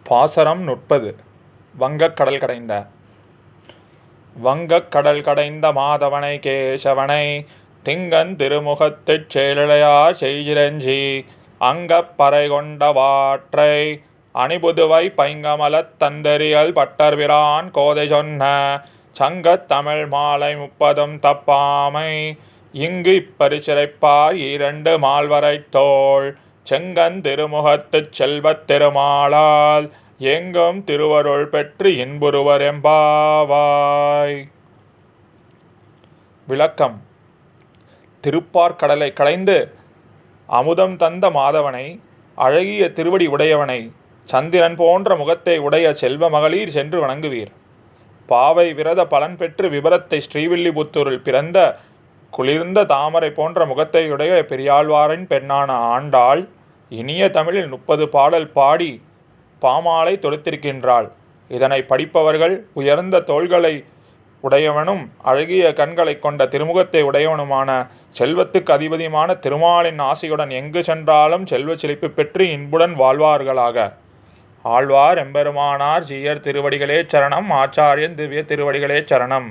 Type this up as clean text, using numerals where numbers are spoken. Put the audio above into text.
பாசரம் 30. வங்கக்கடல் கடைந்த வங்கக்கடல் கடைந்த மாதவனை கேசவனை திங்கன் திருமுகத்துச் சேலிழையார் செய்திரஞ்சி அங்கப்பறை கொண்ட வாற்றை அணிபுதுவை பைங்கமலத் தந்தரியல் பட்டர்பிரான் கோதை சொன்ன சங்கத் தமிழ் மாலை 30 தப்பாமை இங்கு இப்பரிசிறைப்பார் 2 மால்வரைத் தோள் செங்கன் திருமுகத்துச் செல்வத் திருமாலால் எங்கும் திருவருள் பெற்று இன்புறுவர் எம்பாவாய். விளக்கம். திருப்பார்கடலை கடைந்து அமுதம் தந்த மாதவனை, அழகிய திருவடி உடையவனை, சந்திரன் போன்ற முகத்தை உடைய செல்வ மகளிர் சென்று வணங்குவீர். பாவை விரத பலன் பெற்று விபரத்தை ஸ்ரீவில்லிபுத்தூரில் பிறந்த குளிர்ந்த தாமரை போன்ற முகத்தையுடைய பெரியாழ்வாரின் பெண்ணான ஆண்டாள் இனிய தமிழில் 30 பாடல் பாடி பாமாலை தொடுத்திருக்கின்றாள். இதனை படிப்பவர்கள் உயர்ந்த தோள்களை உடையவனும் அழகிய கண்களை கொண்ட திருமுகத்தை உடையவனுமான செல்வத்துக்கு அதிபதியுமான திருமாலின் ஆசியுடன் எங்கு சென்றாலும் செல்வ செழிப்பு பெற்று இன்புடன் வாழ்வார்களாக. ஆழ்வார் எம்பெருமானார் ஜீயர் திருவடிகளே சரணம். ஆச்சாரியன் திவ்ய திருவடிகளே சரணம்.